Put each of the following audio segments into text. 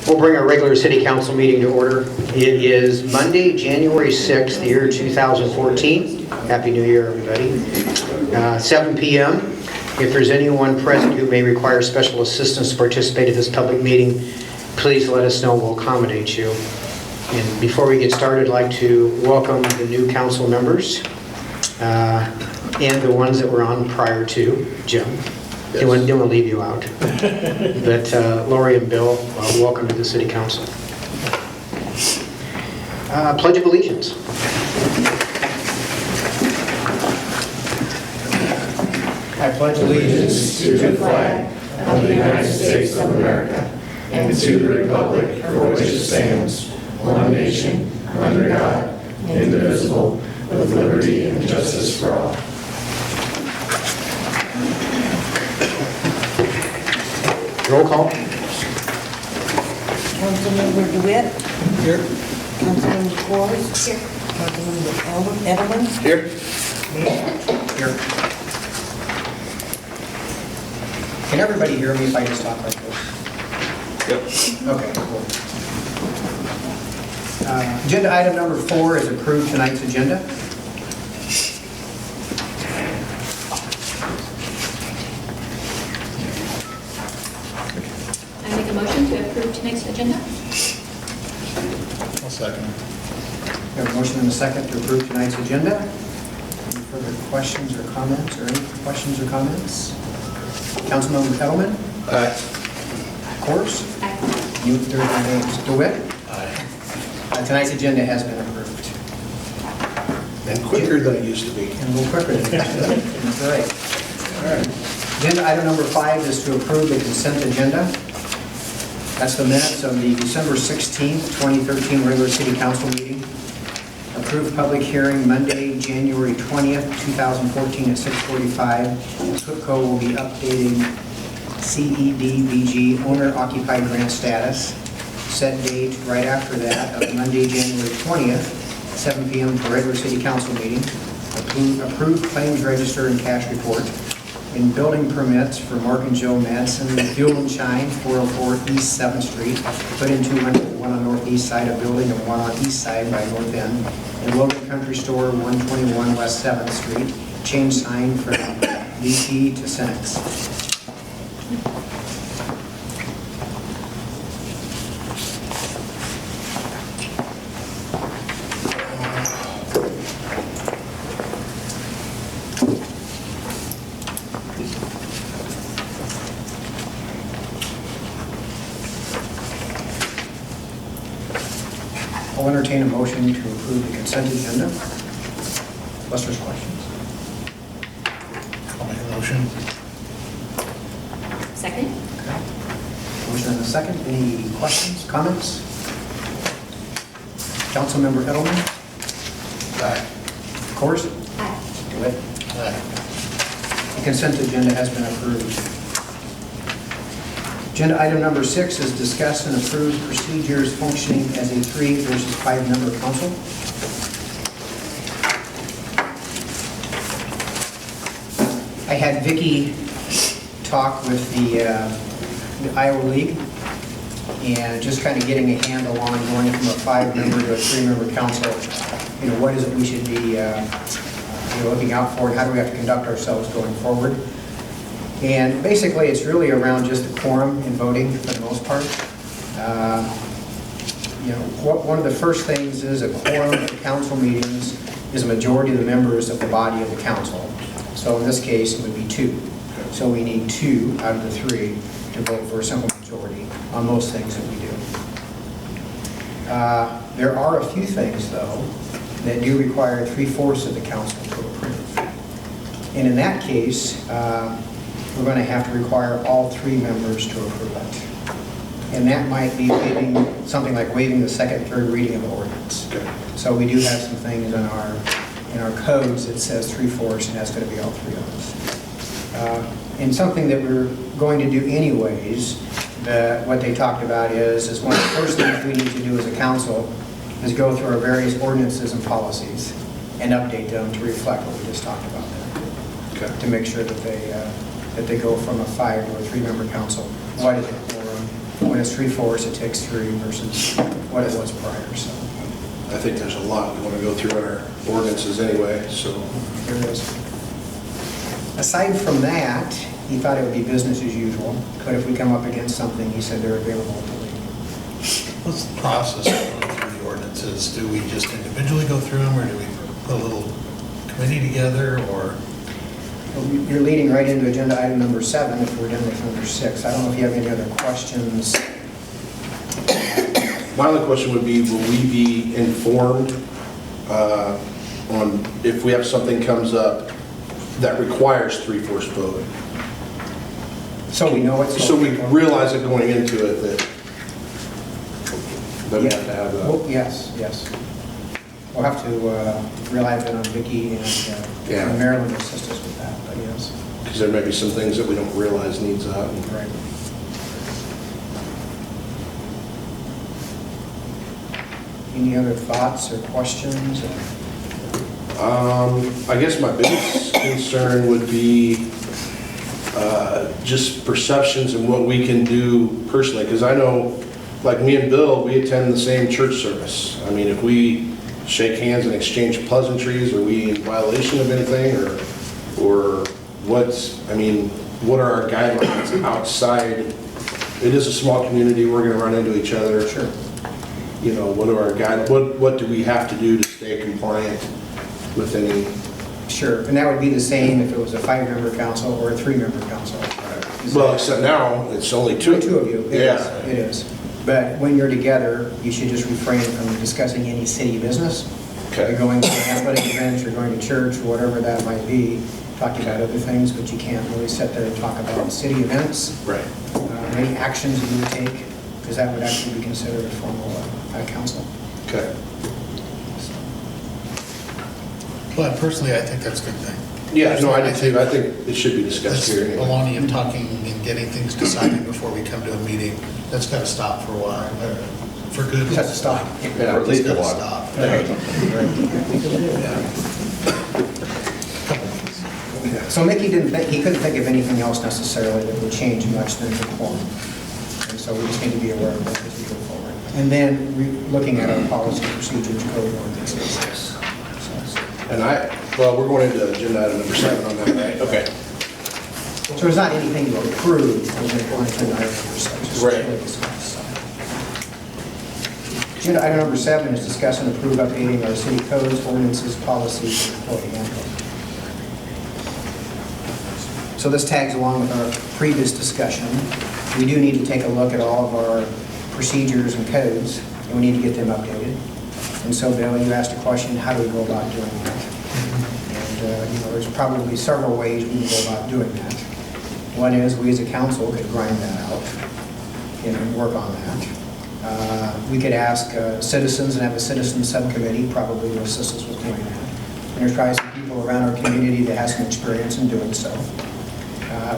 We'll bring our regular city council meeting to order. It is Monday, January 6th, the year 2014. Happy New Year, everybody. 7 p.m. If there's anyone present who may require special assistance to participate in this public meeting, please let us know. We'll accommodate you. And before we get started, I'd like to welcome the new council members and the ones that were on prior to Jim. They won't leave you out. But Lori and Bill, welcome to the City Council. Pledge of Allegiance. I pledge allegiance to the flag of the United States of America and to the republic for which it stands, one nation, under God, indivisible, with liberty and justice for all. Roll call. Councilmember DeWitt. Here. Councilmember Corrs. Here. Councilmember Edelman. Here. Here. Can everybody hear me if I just talk like this? Yep. Okay, cool. Agenda item number 4 is approve tonight's agenda. I make a motion to approve tonight's agenda. I'll second. We have a motion and a second to approve tonight's agenda. Any further questions or comments, or any questions or comments? Councilmember Edelman? Aye. Corrs? Aye. You, there are names. DeWitt? Aye. Tonight's agenda has been approved. And quicker than it used to be. And a little quicker than that. That's right. All right. Agenda item number 5 is to approve the consent agenda. That's the minutes of the December 16th, 2013 regular city council meeting. Approved public hearing Monday, January 20th, 2014 at 6:45. COOPCO will be updating CEDBG owner-occupied grant status. Set date right after that of Monday, January 20th, 7 p.m. for regular city council meeting. Approved claims register and cash report. In building permits for Mark and Joe Madsen, Fuel and Shine, 404 East 7th Street, put in 200, one on northeast side of building and one on east side by north end. And Logan Country Store, 121 West 7th Street, change sign from VP to Senex. I'll entertain a motion to approve the consent agenda. Unless there's questions. I'll make a motion. Second? Okay. Motion and a second. Any questions, comments? Councilmember Edelman? Aye. Corrs? Aye. DeWitt? Aye. The consent agenda has been approved. Agenda item number 6 is discuss and approve procedures functioning as a 3 versus 5 member council. I had Vicki talk with the Iowa League and just kind of getting a handle on going from a 5-member to a 3-member council. You know, what is it we should be looking out for, and how do we have to conduct ourselves going forward? And basically, it's really around just the quorum and voting for the most part. One of the first things is a quorum at the council meetings is a majority of the members of the body of the council. So in this case, it would be 2. So we need 2 out of the 3 to vote for a simple majority on most things that we do. There are a few things, though, that do require 3/4 of the council to approve. And in that case, we're going to have to require all 3 members to approve it. And that might be something like waiving the second and third reading of the ordinance. Okay. So we do have some things in our codes that says 3/4, and that's going to be all 3 of us. And something that we're going to do anyways, what they talked about is one of the first things we need to do as a council is go through our various ordinances and policies and update them to reflect what we just talked about there. Okay. To make sure that they go from a 5 to a 3-member council. What is a quorum? When it's 3/4, it takes 3 versus what it was prior, so I think there's a lot we want to go through in our ordinances anyway, so. there is. Aside from that, he thought it would be business as usual, but if we come up against something, he said they're available to leave. What's the process of going through the ordinances? Do we just individually go through them, or do we put a little committee together, or? You're leading right into agenda item number 7, if we're done with number 6. I don't know if you have any other questions. My only question would be, will we be informed on if we have something comes up that requires 3/4 vote? So we know it's... So we realize it going into it that we have to have Well, that. yes. We'll have to rely a bit on Vicki Yeah. and Marilyn to assist us with that, but yes. Because there may be some things that we don't realize needs that. Right. Any other thoughts or questions? I guess my biggest concern would be just perceptions and what we can do personally, because I know, like me and Bill, we attend the same church service. I mean, if we shake hands and exchange pleasantries, are we in violation of anything, or what are our guidelines outside? It is a small community, we're gonna run into each other. Sure. You know, what are our what do we have to do to stay compliant with any? Sure, and that would be the same if it was a 5-member council or a 3-member council. Well, except now, it's only two. Two of you, it Yeah. is, it is. But when you're together, you should just refrain from discussing any city business. Okay. You're going to an athletic event, you're going to church, whatever that might be, talking about other things, but you can't really sit there and talk about city events, Right. any actions you would take, because that would actually be considered a formal council. Okay. Well, personally, I think that's a good thing. Yeah, no, I do too. I think it should be discussed This here anyway. baloney of talking and getting things decided before we come to a meeting, that's got to stop for a while, for good. It has to stop. Yeah, It's got to stop. So Mickey he couldn't think of anything else necessarily that would change much than the quorum. And so we just need to be aware of that as we go forward. And then looking at our policy procedures, code ordinances. And we're going into agenda item number 7 on that, right? Okay. So there's not anything to approve, we're going to go into item number 6. just Right. to discuss. Agenda item number 7 is discuss and approve updating our city codes, ordinances, policies, and employee handbook. So this tags along with our previous discussion. We do need to take a look at all of our procedures and codes, and we need to get them updated. And so, Bill, you asked a question, how do we go about doing that? And, there's probably several ways we can go about doing that. One is, we as a council could grind that out and work on that. We could ask citizens and have a citizen subcommittee, probably will assist us with doing that. And there's probably some people around our community that has some experience in doing so.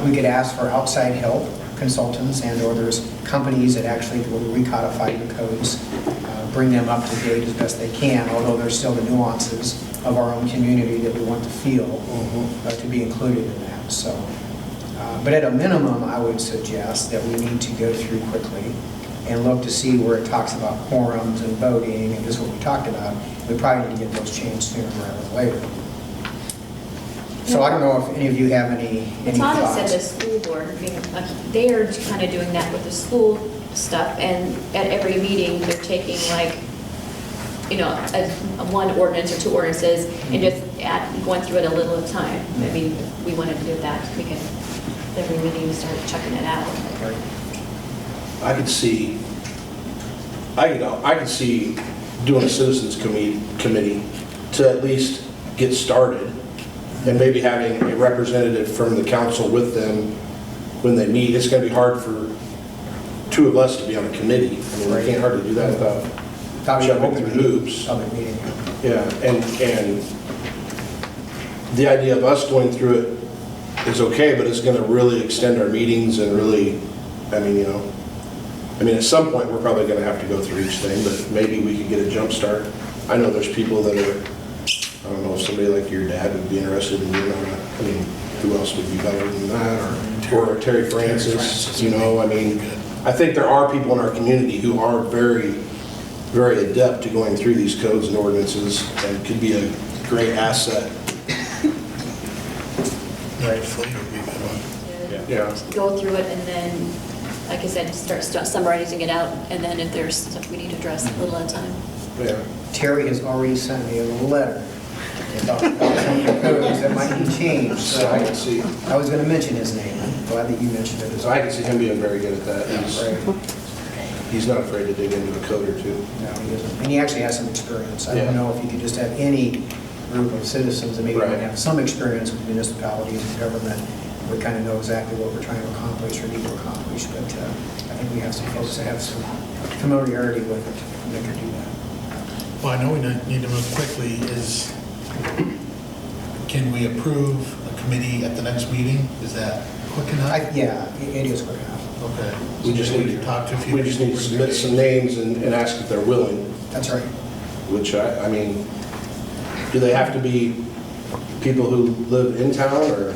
We could ask for outside help, consultants, and/or there's companies that actually will recodify the codes, bring them up to date as best they can, although there's still the nuances of our own community that we want to feel to be included in that. So, but at a minimum, I would suggest that we need to go through quickly and look to see where it talks about quorums and voting, and this is what we talked about. We probably need to get those changed sooner rather than later. So I don't know if any of you have any Todd thoughts. had said the school board, they are kind of doing that with the school stuff, and at every meeting, they're taking one ordinance or 2 ordinances and just going through it a little at a time. I mean, if we want to do that, we can, every meeting, start checking it out. I could see doing a citizens committee to at least get started, and maybe having a representative from the council with them when they meet. It's going to be hard for 2 of us to be on a committee. I mean, we can't hardly do that without jumping through hoops. Public meeting. Yeah, and the idea of us going through it is okay, but it's going to really extend our meetings and really, at some point, we're probably going to have to go through each thing, but maybe we could get a jump start. I know there's people that are, I don't know, if somebody like your dad would be interested in doing that. I mean, who else would be better than that? Or Terry Francis, I think there are people in our community who are very, very adept to going through these codes and ordinances and could be a great asset. Right, fleet would be a good one. Yeah. Go through it and then, like I said, start summarizing it out, and then if there's stuff we need to address a little at a time. Yeah. Terry has already sent me a little letter about some of the codes that might be changed. So I can see, I was going to mention his name. I'm glad that you mentioned it as so well. I can see him being very good at that. He's not afraid to dig into a code or two. No, he doesn't. And he actually has some experience. I Yeah. don't know if you could just have any group of citizens that maybe Right. don't have some experience with municipalities and government, we kind of know exactly what we're trying to accomplish or need to accomplish. But I think we have some folks that have some familiarity with it and they can do that. Well, I know we need to move quickly. Can we approve a committee at the next meeting? Is that quick enough? Yeah, it is quick enough. Okay. We just need to talk to a few We just need to submit some names and ask if they're willing, That's right. which I mean, do they have to be people who live in town or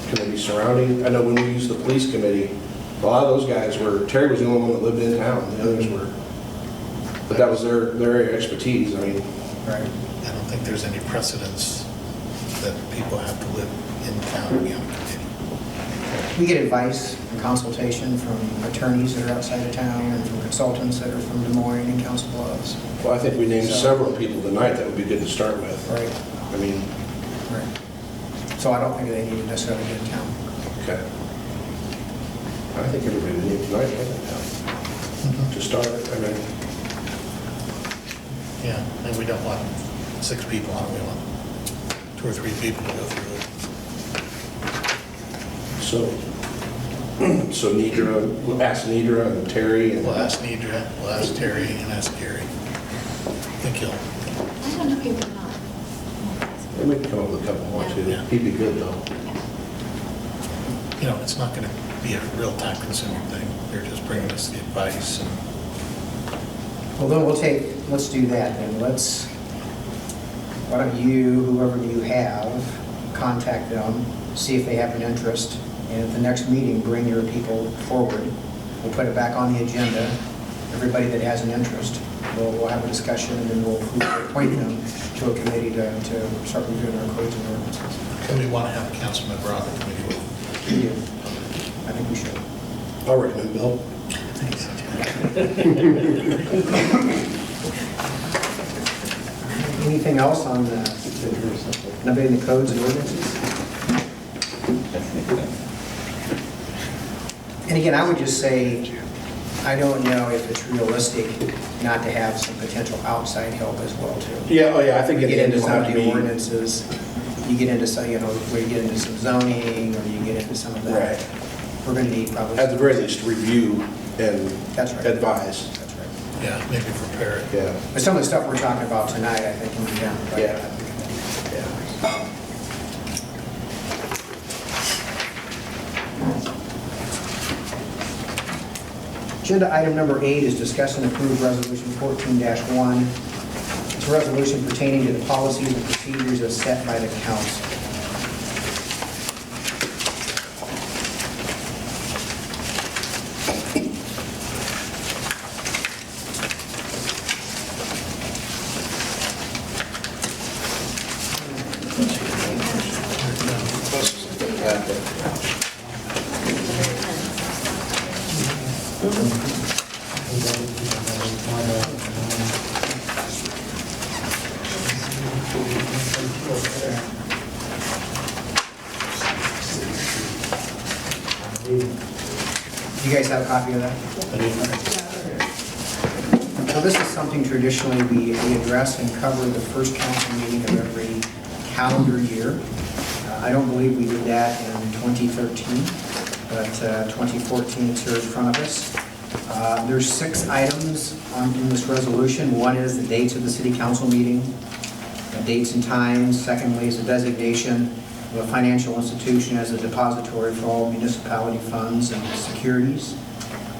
can they be surrounding? I know when we used the police committee, a lot of those guys were, Terry was the only one that lived in town, the others were, but that was their area of expertise. I mean, Right. I don't think there's any precedence that people have to live in town to be on a committee. We get advice and consultation from attorneys that are outside of town and from consultants that are from Des Moines and Council Bluffs. well, I think we named So- several people tonight that would be good to start with. Right. I mean, Right. So I don't think they need to necessarily be in town. okay. I think everybody we named tonight was in town to start. I mean, Yeah, and we don't want 6 people on it, we want 2 or 3 people to go through it. so Nidra, we'll ask Nidra and Terry and. We'll ask Nidra, we'll ask Terry, and ask Gary. I think he'll, I don't know if you would not. Maybe we can come up with a couple more too. Yeah. He'd be good though. you know, it's not going to be a real time-consuming thing. They're just bringing us the advice and Well, then let's do that then. Why don't you, whoever you have, contact them, see if they have an interest, and at the next meeting, bring your people forward. We'll put it back on the agenda. Everybody that has an interest, we'll have a discussion, and then we'll appoint them to a committee to start reviewing our codes and ordinances. and we want to have a council member on the committee with. We do. I think we should. I'll recommend Bill. Anything else on updating the codes and ordinances? And again, I would just say, I don't know if it's realistic not to have some potential outside help as well, too. Yeah, oh yeah, I think You at the get end into it'll some have of to the be. ordinances, you get into some, where you get into some zoning, or you get into some of that. Right. We're going to need probably. At the very least, review and That's right. advise. That's right. Yeah, maybe prepare it. Yeah. But some of the stuff we're talking about tonight, I think, can be done by Yeah. the committee. Yeah. Agenda item number 8 is discuss and approve resolution 14-1. It's a resolution pertaining to the policies and procedures as set by the council. You guys have a copy of that? So this is something traditionally we address and cover the first council meeting of every calendar year. I don't believe we did that in 2013, but 2014 it's here in front of us. There's 6 items in this resolution. One is the dates of the city council meeting, dates and times. Secondly is the designation of a financial institution as a depository for all municipality funds and securities.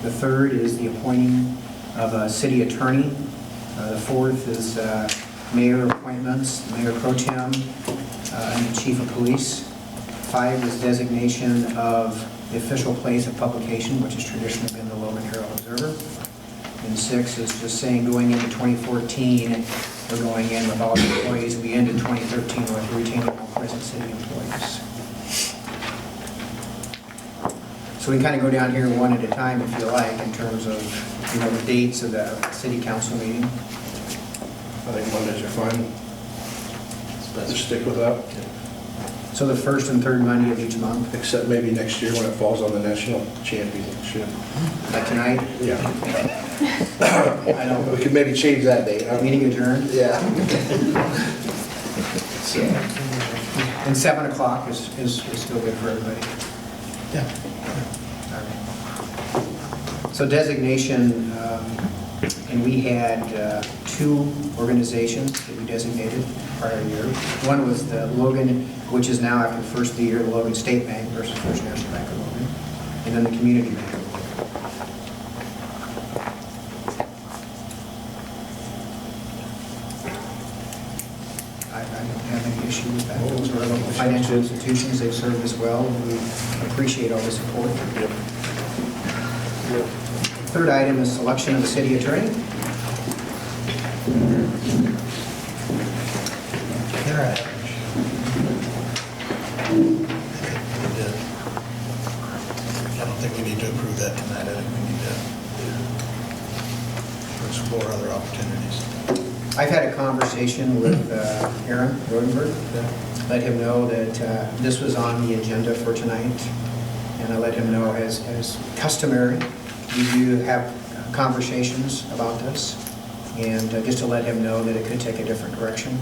The third is the appointing of a city attorney. The fourth is mayor appointments, mayor pro tem, and the chief of police. 5 is designation of the official place of publication, which has traditionally been the Logan And 6 is just saying going into 2014, we're going in with all the employees. We ended 2013 with retaining all present city employees. So we can kind of go down here one at a time if you like, in terms of, the dates of the city council meeting. I think Mondays are fine. Just stick with that, So the first and third Monday of each month, except maybe next year when it falls on the national championship. like tonight, Yeah. I don't, We could maybe change that date. meeting adjourned. Yeah. And 7 o'clock is still good for everybody. Yeah. So designation, and we had 2 organizations that we designated prior year. One was the Logan, which is now after the first of the year, the Logan State Bank versus First National Bank of Logan, and then the Community Bank of Logan. I don't have any issue with that. Those are local financial institutions, they've served us well, and we appreciate all the support. Third item is selection of the city attorney. They're average. I don't think we need to approve that tonight. I think we need to explore other opportunities. I've had a conversation with Aaron Rodenberg, let him know that this was on the agenda for tonight, and I let him know, as customary, we do have conversations about this, and just to let him know that it could take a different direction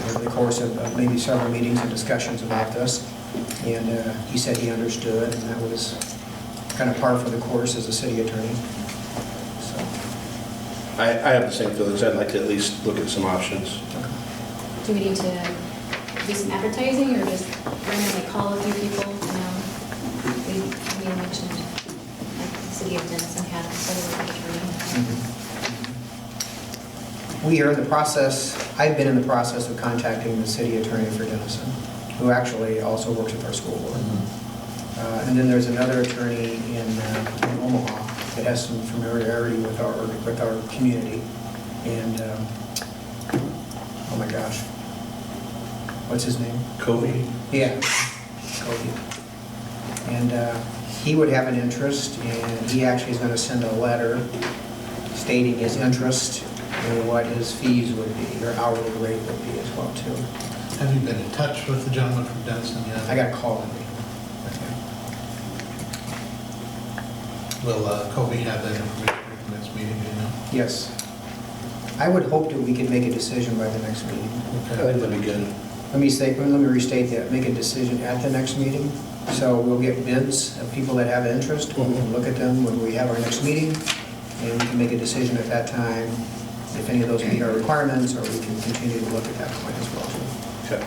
over the course of maybe several meetings and discussions about this, and he said he understood, and that was kind of par for the course as a city attorney. So, I have the same feelings. I'd like to at least look at some options. Do we need to do some advertising or just randomly call a few people? We mentioned, like, the city of Denison had a attorney. We are in the process, I've been in the process of contacting the city attorney for Denison, who actually also works with our school board. And then there's another attorney in Omaha that has some familiarity with our community. And, oh my gosh, what's his name? Covey? Yeah, Cody. And he would have an interest, and he actually is going to send a letter stating his interest and what his fees would be, or hourly rate would be as well, too. Have you been in touch with the gentleman from Denison yet? I got a call. Will Kobe have that information for the next meeting, do you know? Yes. I would hope that we could make a decision by the next meeting. I think that'd be good. Let me restate that, make a decision at the next meeting. So we'll get bids of people that have interest, we'll look at them when we have our next meeting, and we can make a decision at that time if any of those meet our requirements, or we can continue to look at that point as well. Okay.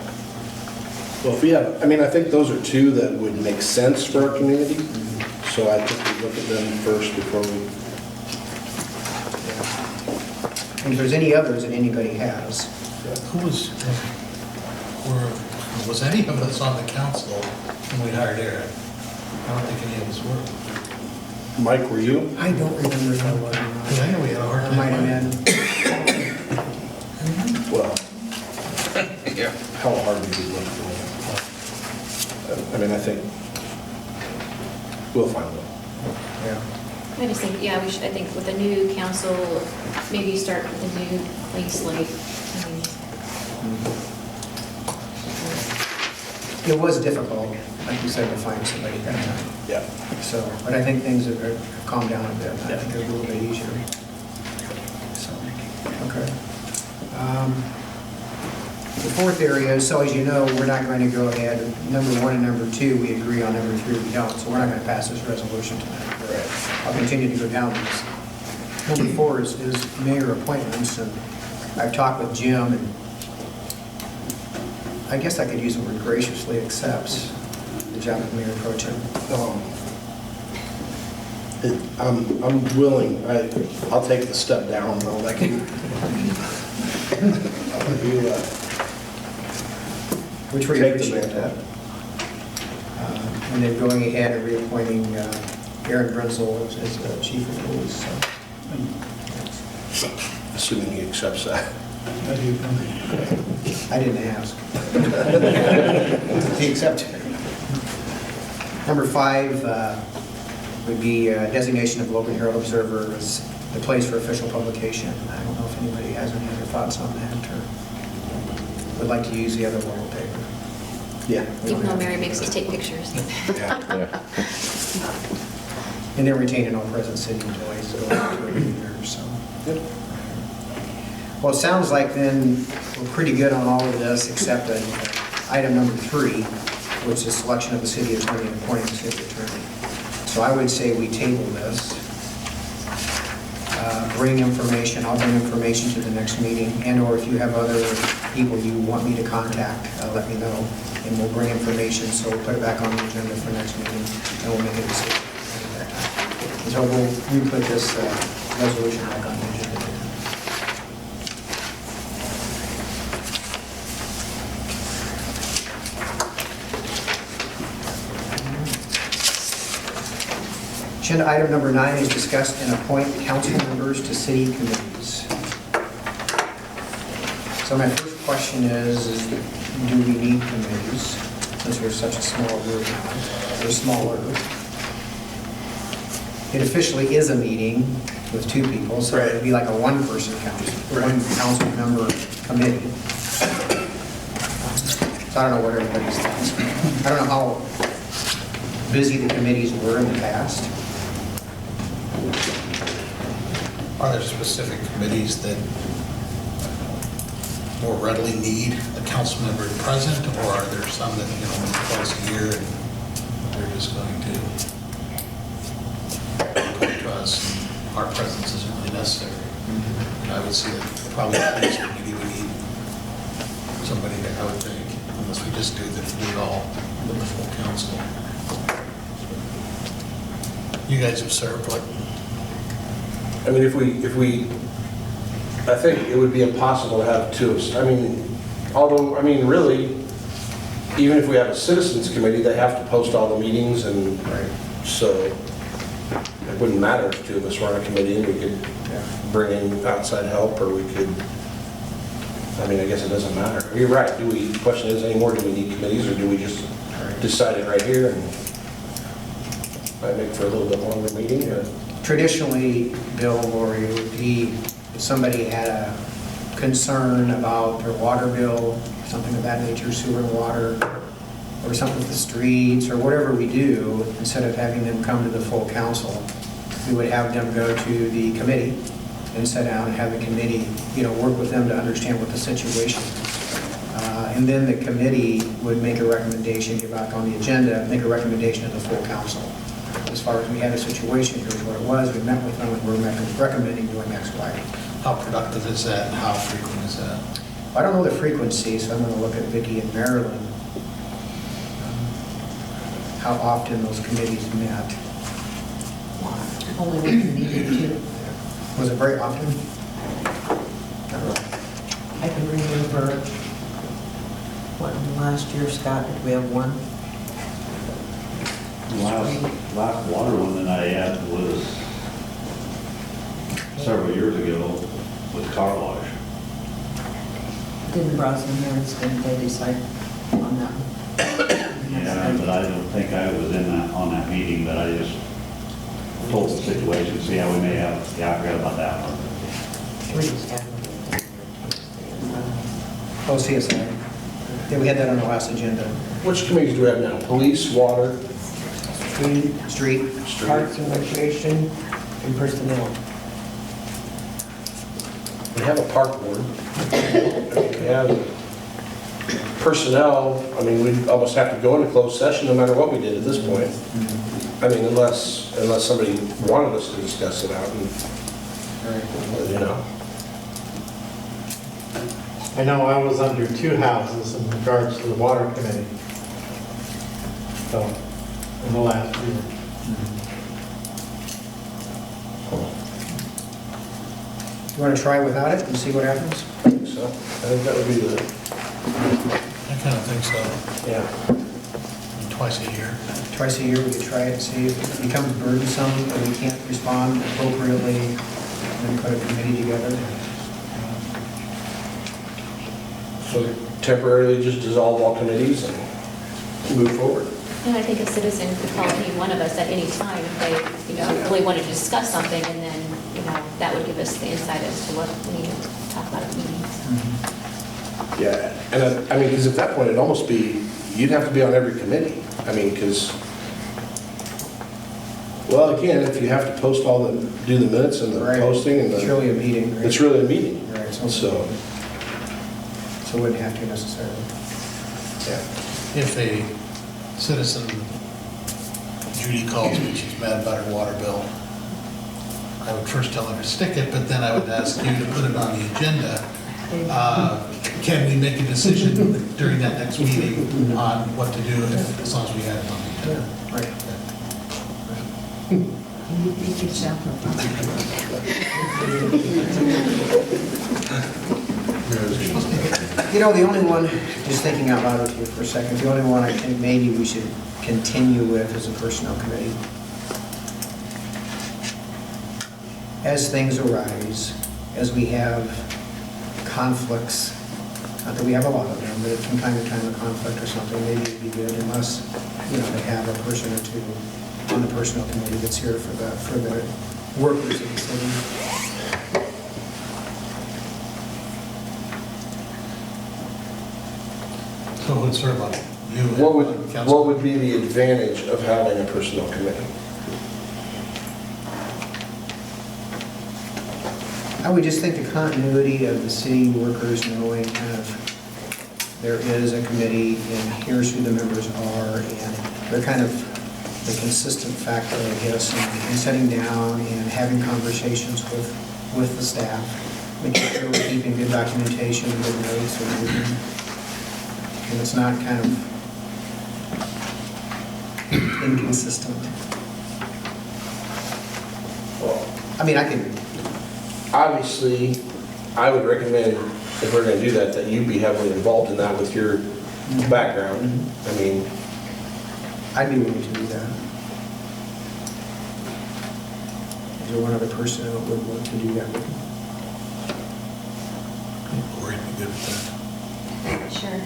Well, if we have, I think those are 2 that would make sense for our community. So I think we look at them first before we... And if there's any others that anybody has, Who was any of us on the council when we hired Eric? I don't think any of us were. Mike, were you? I don't remember if I was or Because I not. know we had a hard I time. might have been. Well, how hard did we look for? I think we'll find one. Yeah. I just think, yeah, we should, I think with the new council, maybe start with a new clean slate. It was difficult, like you said, to find somebody at that time. Yeah. So, but I think things have calmed down a bit. I think they're a little bit easier. So, okay. The fourth area, so as you know, we're not going to go ahead, number 1 and number 2, we agree on, number 3 we don't, so we're not going to pass this resolution tonight. Right. I'll continue to go down this. Number 4 is mayor appointments, and I've talked with Jim, and I guess I could use the word graciously accepts the job of mayor pro tem. I'm willing, I'll take the step down though, like you. Which we Take the appreciate mantle. that. And then going ahead and reappointing Aaron Brunzel as the chief of police. So assuming he accepts that. I didn't ask. He accepted. Number 5 would be designation of Logan Herald Observer as the place for official publication. I don't know if anybody has any other thoughts on that or would like to use the other local paper. Yeah. Even though Mary makes us take pictures. And then retaining all present city employees that go to a year, so. Well, it sounds like then we're pretty good on all of this except item number 3, which is selection of the city attorney and appointing the city attorney. So I would say we table this. Bring information, I'll bring information to the next meeting, and/or if you have other people you want me to contact, let me know, and we'll bring information, so we'll put it back on the agenda for next meeting, and we'll make a decision. So we'll put this resolution back on the agenda. Agenda item number 9 is discuss and appoint council members to city committees. So my first question is do we need committees, since we're such a small group now, or smaller? It officially is a meeting with 2 people, so it would be like a one-person council, one council member committee. So I don't know what everybody's thoughts are. I don't know how busy the committees were in the past. Are there specific committees that more readily need a council member present, or are there some that, meet twice a year and they're just going to report to us and our presence isn't really necessary? I would see that probably the police committee would need somebody that, I would think, unless we just do it all with the full council. You guys have served, what, I mean, if we, I think it would be impossible to have 2. I mean, really, even if we have a citizens committee, they have to post all the meetings, and so it wouldn't matter if 2 of us were on a committee, and we could bring in outside help, or we could, I mean, I guess it doesn't matter. You're right, the question is anymore, do we need committees, or do we just decide it right here and might make for a little bit longer meeting? Traditionally, Bill, Lori, it would be if somebody had a concern about their water bill, something of that nature, sewer and water, or something with the streets, or whatever we do, instead of having them come to the full council, we would have them go to the committee and sit down and have the committee, work with them to understand what the situation is. And then the committee would make a recommendation, get back on the agenda, make a recommendation to the full council. As far as we had a situation, here's what it was, we met with them, and we're recommending doing X, Y. how productive is that and how frequent is that? I don't know the frequency, so I'm going to look at Vicki and Marilyn, how often those committees met. Only when we needed to. Was it very often? I can remember, last year, Scott, did we have one? Last water one that I had was several years ago with car wash. Didn't Brosnan Harris, didn't they decide on that one? Yeah, but I don't think I was on that meeting, but I just told the situation, see how we may have, I forgot about that one. We just had one. Oh, CSI. Yeah, we had that on the last agenda. Which committees do we have now? Police, water? Street. Parks and Recreation and Personnel. We have a park board. We have personnel. I mean, we'd almost have to go into closed session no matter what we did at this point. I mean, unless somebody wanted us to discuss it out and, I know I was under 2 houses in regards to the water committee. So, in the last year. You want to try without it and see what happens? so I think that would be the, I kind of think so, yeah. twice a year. Twice a year, we could try it and see if it becomes burdensome and we can't respond appropriately, and then put a committee together. So temporarily just dissolve all committees and move forward. And I think a citizen could call any one of us at any time if they, really want to discuss something, and then, that would give us the insight as to what we need to talk about at meetings. Yeah, and I mean, because at that point, it'd almost be, you'd have to be on every committee. I mean, because, well, again, if you have to post do the minutes and the Right. posting and It's really a meeting, right? it's really a meeting. Right, So, so it wouldn't have to necessarily. yeah. If a citizen, Judy calls me, she's mad about her water bill, I would first tell her to stick it, but then I would ask you to put it on the agenda. Can we make a decision during that next meeting on what to do as long as we have it on the agenda? Right. You think yourself The only one, just thinking out loud with you for a second, the only one I think maybe we should continue with is a personnel committee. As things arise, as we have conflicts, not that we have a lot of them, but if from time to time a conflict or something, maybe it'd be good unless, to have a person or two on the personnel committee that's here for the workers of the city. So it's sort of like you and What council. would be the advantage of having a personnel committee? I would just think the continuity of the city workers knowing kind of there is a committee and here's who the members are, and they're kind of the consistent factor, I guess, in sitting down and having conversations with the staff, making sure we're keeping good documentation, good notes, and everything. And it's not kind of inconsistent. Well, I mean, I can, obviously, I would recommend, if we're going to do that, that you be heavily involved in that with your background. I mean, I'd be willing to do that. Is there one other person that would want to do that with me? Or you'd be good with that. Sure.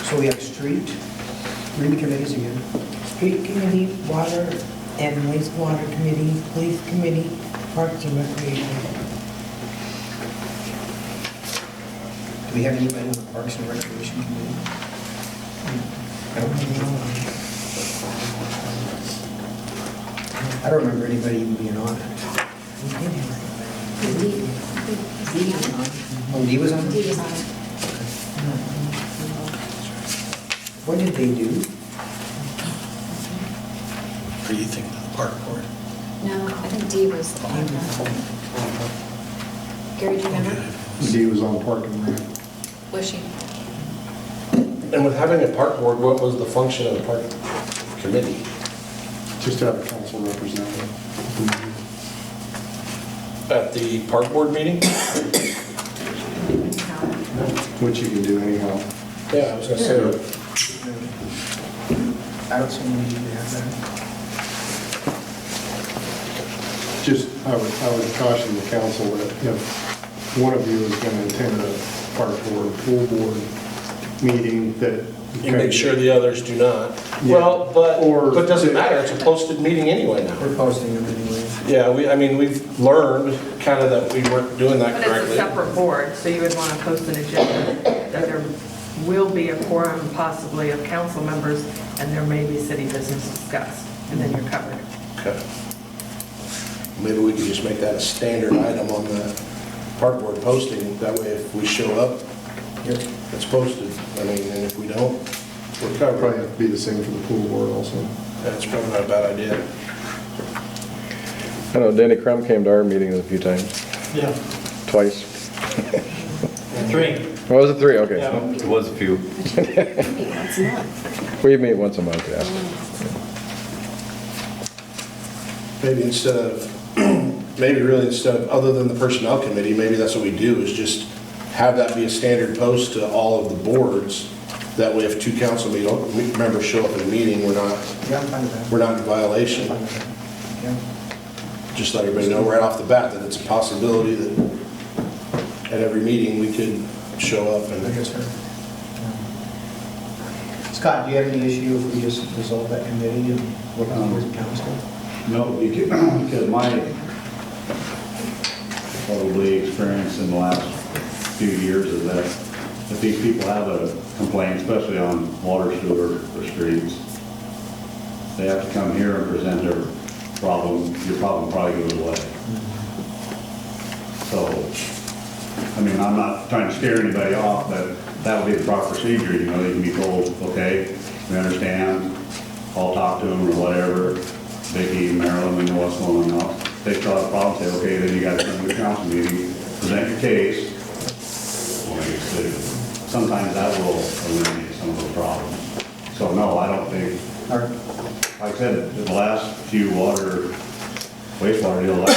So we have street, read the committees again. Street Committee, Water and Wastewater Committee, Police Committee, Parks and Recreation. Do we have anybody on the Parks and Recreation Committee? I don't remember anybody even being on it. We did have Oh, Dee was on Dee it? was on it. What did they do? Or you think the park board? No, I think Dee was on that. Gary, do you remember? Dee was on Park and Rec. Was she? and with having a park board, what was the function of the park committee? Just to have a council representative. At the park board meeting? Which you can do anyhow. Yeah, I was gonna say, I don't see any need to have that. Just, I would caution the council that if one of you is going to attend a park board, pool board meeting, that. you make sure the others do not. Yeah. Well, but Or- it doesn't matter, it's a posted meeting anyway now. We're posting them anyways. Yeah, we've learned kind of that we weren't doing that But it's a correctly. separate board, so you would want to post an agenda that there will be a quorum possibly of council members, and there may be city business discussed, and then you're covered. Okay. Maybe we could just make that a standard item on the park board posting, that way if we show up, it's posted. I mean, and if we don't, we're Probably covered. have to be the same for the pool board also. That's probably not a bad idea. I know Danny Crum came to our meetings a few times, Yeah, twice. 3. Oh, was it 3? Okay. Yeah. It was a few. Once a month. We meet once a month, yeah. Maybe instead of maybe really instead of, other than the personnel committee, maybe that's what we do, is just have that be a standard post to all of the boards. That way if two council members show up at a meeting, we're not, Yeah, I'm fine with that. we're not in violation. Fine with that. Yeah. Just let everybody know right off the bat that it's a possibility that at every meeting we could show up I think and. it's fair. Scott, do you have any issue if we just dissolve that committee and work on the council? No, because my probably experience in the last few years is that if these people have a complaint, especially on water, sewer, or streets, they have to come here and present their problem, your problem probably goes away. So, I mean, I'm not trying to scare anybody off, but that would be the proper procedure, you know, you can be told, okay, we understand, I'll talk to them or whatever, Vicki, Marilyn, we know what's going on. They still have a problem, say, okay, then you got to come to the council meeting, present your case, we'll make a decision. Sometimes that will eliminate some of those problems. So no, I don't think, All right. like I said, the last few wastewater deals,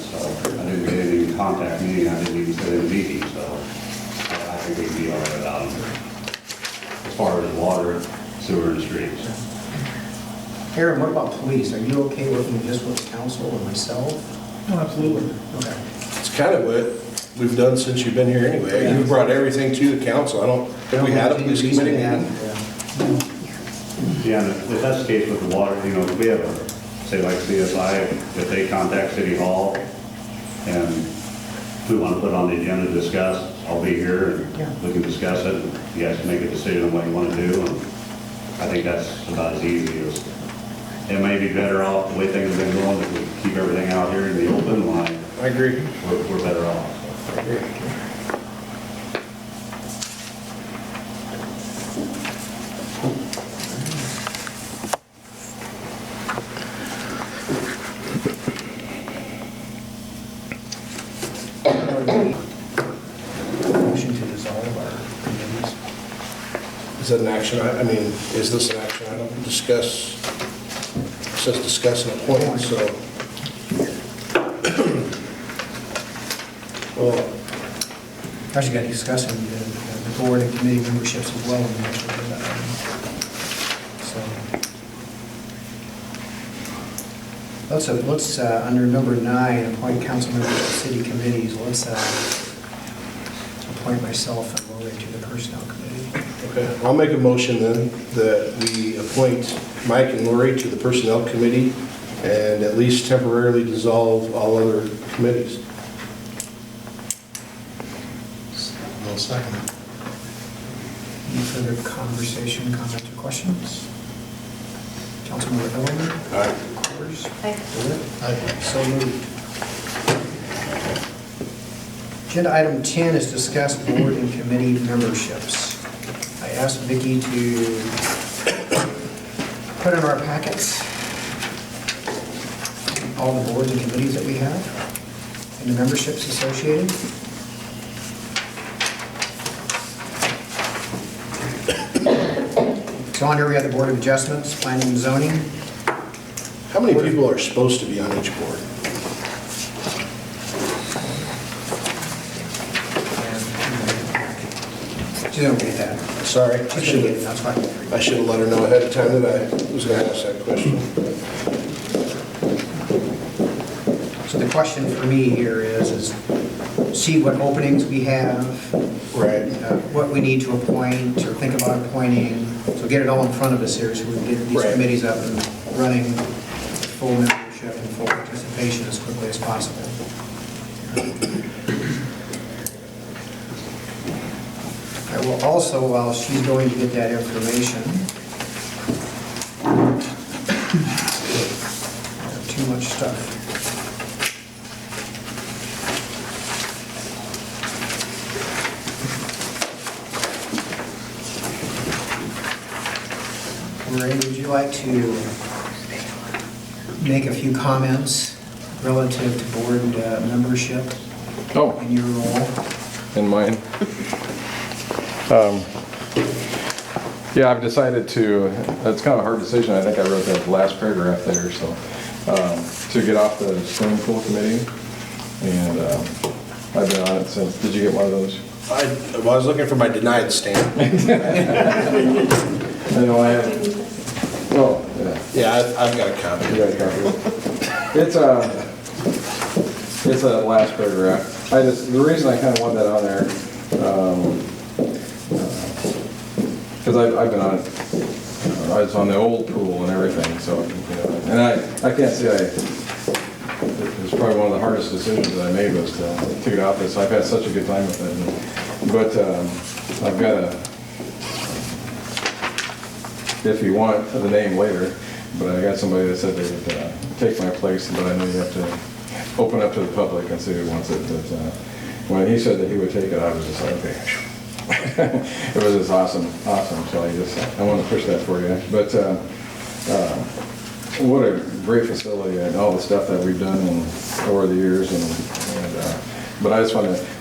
so I didn't get any contact me, I didn't even sit in a meeting, so I think we'd be all right without them. As far as water, sewer, and streets. Aaron, what about police? Are you okay working just with the council or myself? No, absolutely. Okay. It's kind of what we've done since you've been here anyway. Yeah. You've brought everything to the council. Have we had a police committee meeting? Yeah, and if that's the case with the water, you know, if we have a, say like CSI, if they contact City Hall and we want to put it on the agenda to discuss, I'll be here and we can discuss it. You guys can make a decision on what you want to do. And I think that's about as easy as, it may be better off the way things have been going if we keep everything out here in the open line. I agree. We're better off. I agree. Motion to dissolve our committees. Is that an action? I mean, is this an action item? Discuss, it says discuss and appoint, so. Well, Actually, got to discuss the board and committee memberships as well. When we actually do that item. So let's under number 9, appoint council members to city committees. Let's appoint myself and Logan to the personnel committee. okay, I'll make a motion then that we appoint Mike and Lori to the personnel committee and at least temporarily dissolve all other committees. No second. Any further conversation, comments, or questions? Councilmember Logan? Aye. Coors? Aye. So moved. Agenda item 10 is discuss board and committee memberships. I asked Vicki to put in our packets all the boards and committees that we have and the memberships associated. So on here we have the Board of Adjustments, Planning and Zoning. How many people are supposed to be on each board? She's gonna get that. Sorry, I She's should gonna get it, have, that's fine. I should have let her know ahead of time that I was going to ask that question. So the question for me here is see what openings we have, Right. what we need to appoint or think about appointing. So get it all in front of us here so we can get these Right. committees up and running full membership and full participation as quickly as possible. I will also, while she's going to get that information, I have too much stuff. Ray, would you like to make a few comments relative to board membership Oh, and your role? in mine. Yeah, I've decided to, it's kind of a hard decision. I think I wrote that last paragraph there, so. to get off the swimming pool committee. And I've been on it since, did you get one of those? I was looking for my denied stamp. I know I have, well, yeah. Yeah, I've got a copy. You got a copy? It's a last paragraph. The reason I kind of want that on there, because I've been on it, I was on the old pool and everything, so, and I can't say it was probably one of the hardest decisions that I made was to get off this. I've had such a good time with it. But I've got if you want the name later, but I got somebody that said they would take my place, but I know you have to open up to the public and see who wants it. But when he said that he would take it, I was just like, okay. It was just awesome. So I want to push that for you. But what a great facility and all the stuff that we've done over the years. But I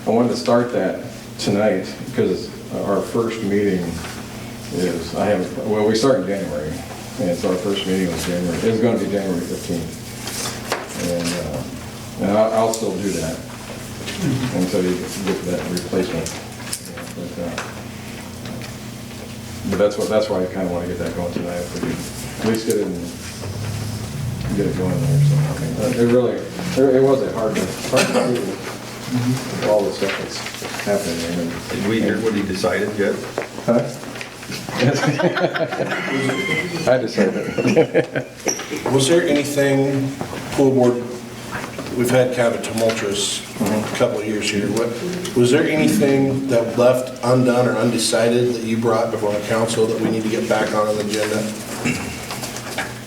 wanted to start that tonight because our first meeting is, we start in January, and so our first meeting was January. It's going to be January 15th. And I'll still do that until you get that replacement. But that's why I kind of want to get that going tonight. If we could at least get it going there. So, I mean, it was a hard to do all the stuff that's happening. Did we hear what he decided yet? Huh? I decided. Was there anything, pool board, we've had kind of a tumultuous couple of years here. Was there anything that left undone or undecided that you brought before the council that we need to get back on an agenda?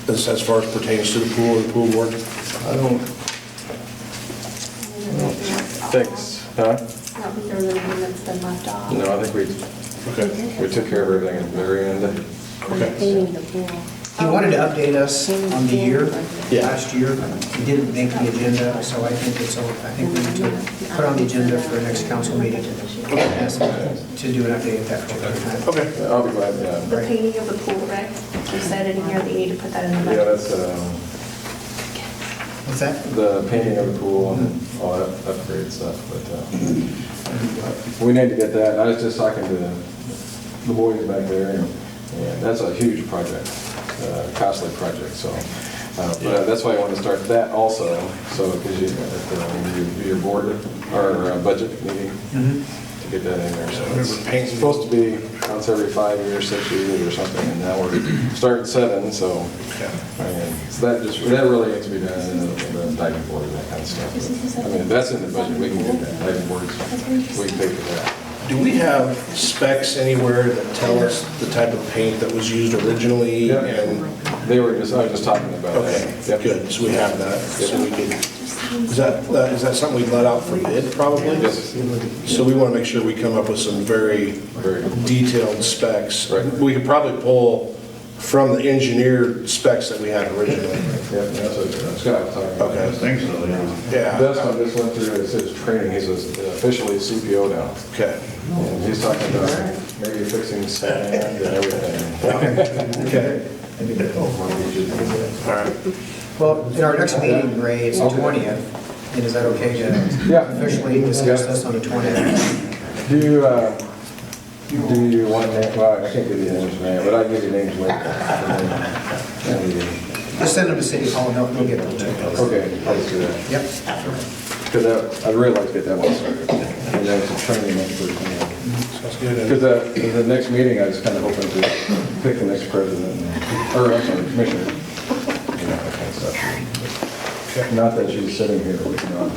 As far as pertains to the pool or the pool board? I don't think, huh? I don't think there was anything that's been left off. No, I think we took care of everything at the very end. Okay. Painting the pool. He wanted to update us on the year, last year. He didn't make the agenda, so I think we need to put on the agenda for the next council meeting to do an update at that particular time. Okay. I'll be glad, yeah. The painting of the pool, right? You said in here that you need to put that in the budget. Yeah, that's, What's that? the painting of the pool and all that upgrade stuff, but we need to get that. I was just talking to the boys back there, and that's a huge project, costly project, so. But that's why I want to start that also, so, because you, your board, or budget meeting, to get that in there, so. It's supposed to be once every 5 years, 6 years or something, and now we're starting 7, so. So that really needs to be done in the diving board and that kind of stuff. I mean, that's in the budget, we can get that, diving boards, we can pay for that. Do we have specs anywhere that tell us the type of paint that was used originally? Yeah. And I was just talking about that. okay, Yep. good. So we have that. So we could. Is that something we let out for bid probably? Yes. So we want to make sure we come up with some very detailed specs. Right. We could probably pull from the engineered specs that we had originally. Yeah, that's what Scott was talking about. Okay. I think so, yeah. Yeah. Dustin just went through, it says training, he's officially CPO now. Okay. And he's talking about maybe fixing sand and everything. Okay. All right. Well, in our next meeting, Ray, it's the 20th, and is that okay to officially discuss this on the 20th? Do you want names? Well, I can't give you names, man, but I'll give you names later. Just send them to City Hall, and they'll get them to you. Okay, I'll just do that. Yep. Because I'd really like to get that one started. And then some training experts. Sounds good. Because the next meeting, I was kind of hoping to pick the next president, or I'm sorry, commissioner. You know, that kind of stuff. Not that she's sitting here, but not.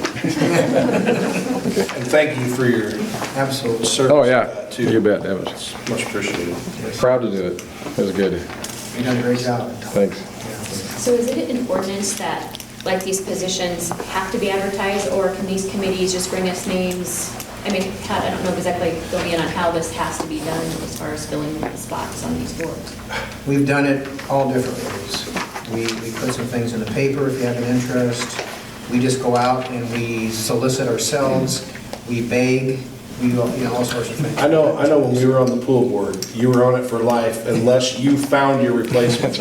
And thank you for your Absolutely. service. Oh, yeah, too. you bet, that was Much appreciated. proud to do it. It was good. You've done a great job. Thanks. So is it an ordinance that, like, these positions have to be advertised, or can these committees just bring us names? I mean, I don't know exactly, fill me in on how this has to be done as far as filling the spots on these boards. We've done it all different ways. We put some things in the paper if you have an interest. We just go out and we solicit ourselves. We beg all sorts of things. I know when we were on the pool board, you were on it for life unless you found your replacement.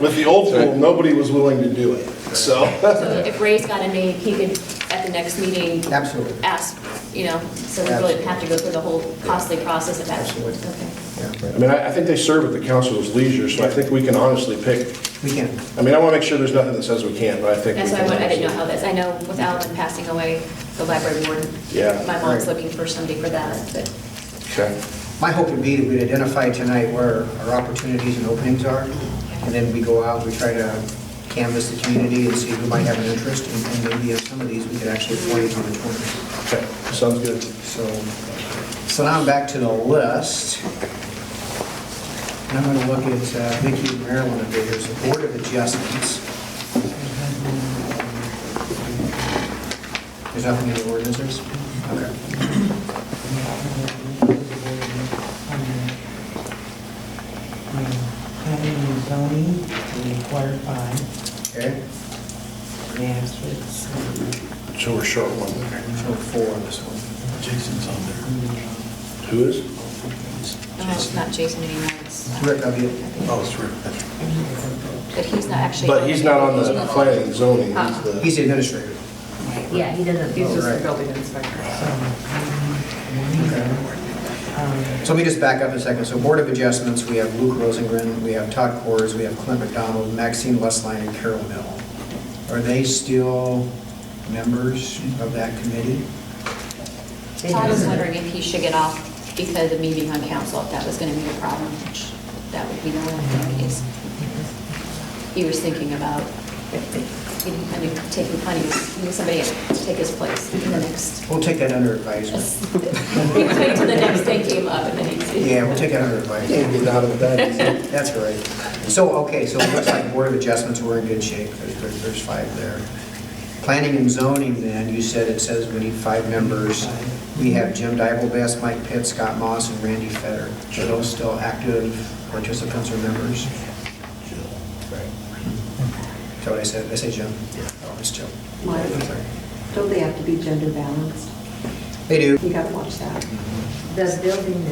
With the old pool, nobody was willing to do it, so. So if Ray's got a name, he could, at the next meeting, Absolutely. ask, so we really didn't have to go through the whole costly process of that. Absolutely. Okay. Yeah, I mean, I think they serve at the council's leisure, so I think we can honestly pick. we can. I mean, I want to make sure there's nothing that says we can't, but I think we That's can. why I didn't know how this, I know with Alan passing away, the library board, Yeah. my mom's Right. looking for somebody for that, but Okay. My hope would be that we'd identify tonight where our opportunities and openings are, and then we go out, we try to canvass the community and see who might have an interest, and maybe in some of these, we could actually appoint on the 20th. Okay, sounds good. So now I'm back to the list. And I'm going to look at Vicki and Marilyn a bit. There's the Board of Adjustments. There's nothing in the ordinances? Okay. Planning and zoning, we require 5. Okay, Master's. So we're short one there. so 4 on this one. Jason's on there. Who is? it's not Jason anymore, it's, Rick W. Oh, it's Rick. That's right. but he's not actually. But he's not on the planning and zoning, he's the. He's the administrator. Yeah, he doesn't He's just right. the building inspector. So let me just back up a second. So Board of Adjustments, we have Luke Rosengren, we have Todd Kors, we have Clint McDonald, Maxine Westline, and Carol Mill. Are they still members of that committee? Todd was wondering if he should get off because of me being on council, if that was gonna be a problem, which that would be the only thing he was thinking about. Taking somebody to take his place in the next. We'll take that under advisement. He was waiting till the next thing came up and then he'd. Yeah, we'll take that under advisement. Get out of that. That's right. So, okay, so it looks like Board of Adjustments, we're in good shape. There's 5 there. Planning and zoning then, you said it says we need 5 members. We have Jim Dybelbest, Mike Pitt, Scott Moss, and Randy Fetter. Are those still active participants or members? Is that what I said? Did I say Jim? Yeah. Oh, it's Jim. Mike, don't they have to be gender balanced? They do. You gotta watch that. The building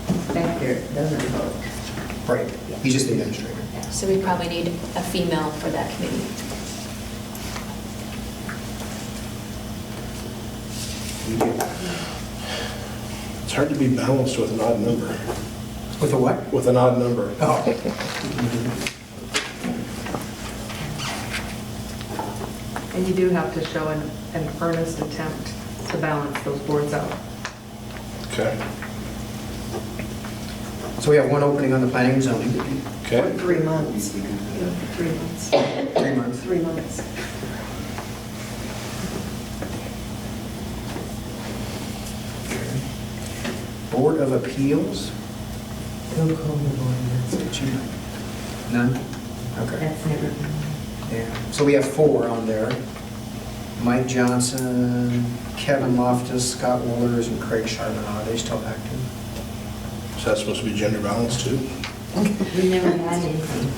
inspector doesn't vote. Right. He's just the administrator. So we probably need a female for that committee. We do. It's hard to be balanced with an odd number. With a what? With an odd number. Oh. And you do have to show an earnest attempt to balance those boards out. Okay. So we have 1 opening on the planning and zoning. Okay. 3 months. 3 months. 3 months. 3 months. Board of Appeals? Go call the board. None? Okay. That's never, Yeah. So we have 4 on there. Mike Johnson, Kevin Loftus, Scott Woolers, and Craig Charbonneau. Are they still active? So that's supposed to be gender balanced too? we never had anything,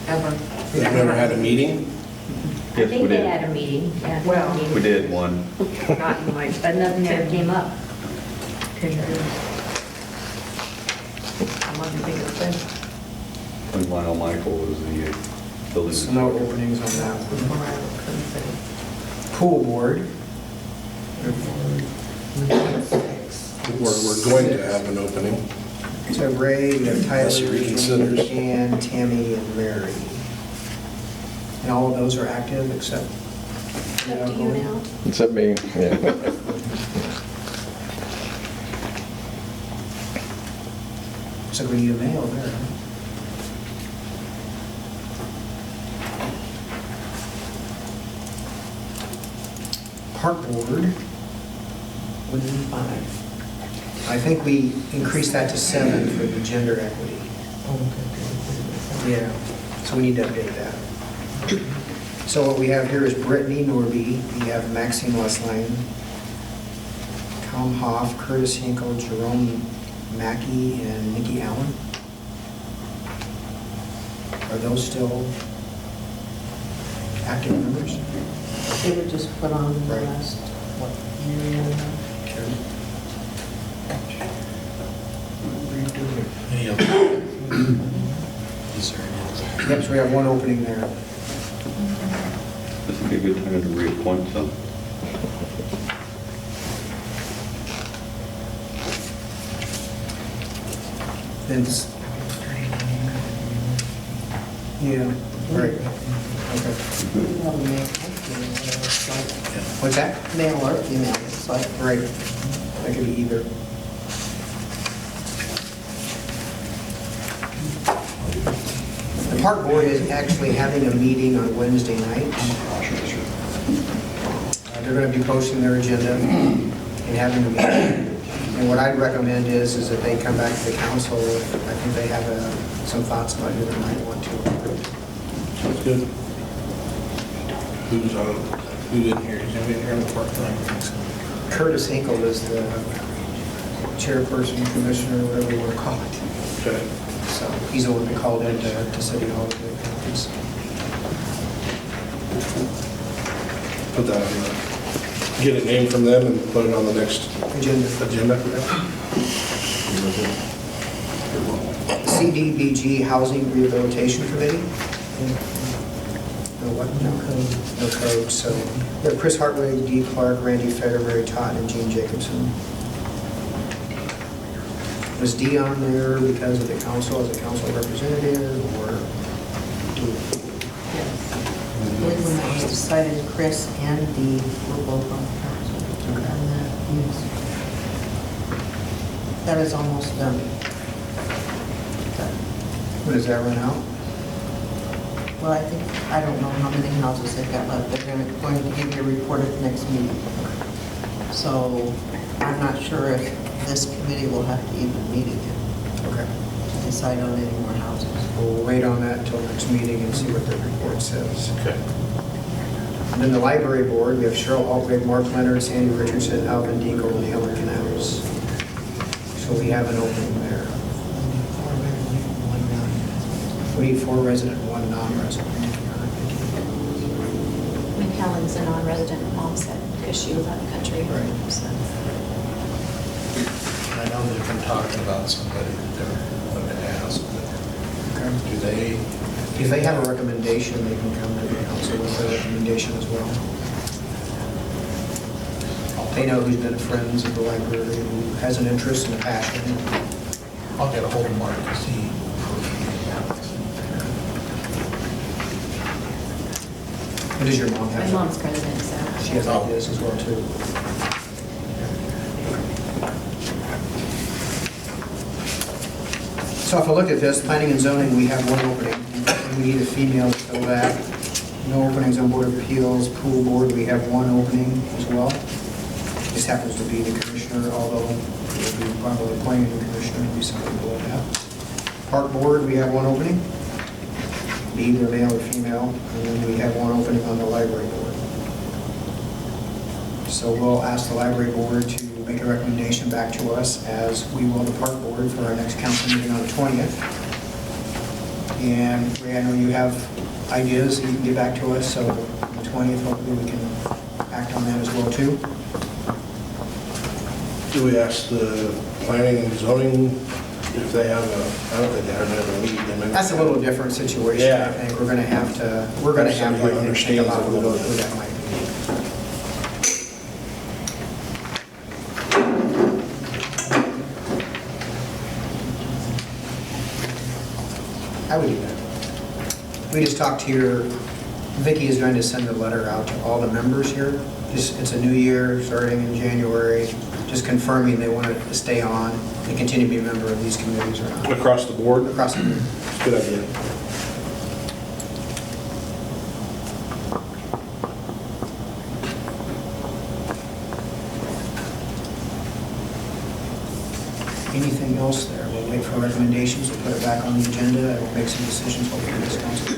ever. They've never had a meeting? I think they had a meeting, yeah. Well, meeting. We did one. not in like But nothing ever came up. 10 years. How long do you think it's been? When Lionel Michael was the building. So no openings on that one. I couldn't say. Pool Board. We're going to have an opening. So Ray, we have Tyler, Unless he reconsiders. and Tammy, and Mary. And all of those are active except... Up to you now. Except me, yeah. So we need a male there. huh? Park Board, Would be 5. I think we increased that to 7 for the gender equity. Yeah, so we need to update that. So what we have here is Brittany Norby, we have Maxine Westline, Tom Hoff, Curtis Hinkle, Jerome Mackey, and Nikki Allen. Are those still active members? They were just put on the Right. last, what, year and a half? Okay. Any other? Is there any other? Yep, so we have one opening there. This would be a good time to reappoint some. It's, yeah, right. Okay. Well, male or female, it's like, What's that? male or female, it's like, Right. That could be either. The park board is actually having a meeting on Wednesday night. They're going to be posting their agenda and having a meeting. And what I'd recommend is that they come back to the council. I think they have some thoughts about who they might want to. Sounds good. Who's on, who didn't hear, is anybody here on the part-time? Curtis Hinkle is the chairperson, commissioner, whatever you want to call it. Okay. So he's the one that called in to City Hall. to make copies. Put that on the, get a name from them and put it on the next Agenda. agenda. CDBG Housing Rehabilitation Committee. No what? No code. No code, so we have Chris Hartwig, Dee Clark, Randy Feder, Mary Totten, and Gene Jacobson. Was Dee on there because of the council, as a council representative, or? I believe when that was decided, Chris and Dee were both on the council. Okay. And that is, that is almost done. When does that run out? Well, I think, I don't know how many houses they've got left. They're going to give you a report at the next meeting. So I'm not sure if this committee will have to even meet again Okay. to decide on any more houses. We'll wait on that until next meeting and see what the report says. Okay. And then the library board, we have Cheryl Altwig, Mark Leonard, Sandy Richardson, Alvin Dinkle, and Helen Canals. So we have an opening there. We need 4 resident and 1 non-resident. I mean, Helen's a non-resident, mom said, because she was out of the country. Right. So. I know they've been talking about somebody that they're going to ask, but Okay. do they? If they have a recommendation, they can come to the council with their recommendation as well. They know who's been friends of the library, who has an interest and a passion. I'll get a hold of Mark to see. What does your mom My have? mom's president, so. She has ideas as well, too. So if I look at this, planning and zoning, we have 1 opening. We need a female to fill that. No openings on Board of Appeals. Pool Board, we have 1 opening as well. This happens to be the commissioner, although we'll be probably appointing the commissioner to be something below that. Park Board, we have 1 opening. Be either male or female. And then we have 1 opening on the library board. So we'll ask the library board to make a recommendation back to us, as we will the park board, for our next council meeting on the 20th. And Ray, I know you have ideas that you can get back to us, so on the 20th, hopefully we can act on that as well too. Do we ask the planning and zoning if they have a, I don't think they have another meeting. That's a little different situation, I Yeah. think. We're going to have to, I think, think Understands about it a who little bit. that might be. I would do that. We just talked here, Vicki is going to send a letter out to all the members here. It's a new year, starting in January, just confirming they want to stay on and continue to be a member of these committees or not. Across the board? Across the board. Good idea. Anything else there? We'll wait for recommendations, we'll put it back on the agenda, and we'll make some decisions hopefully this council.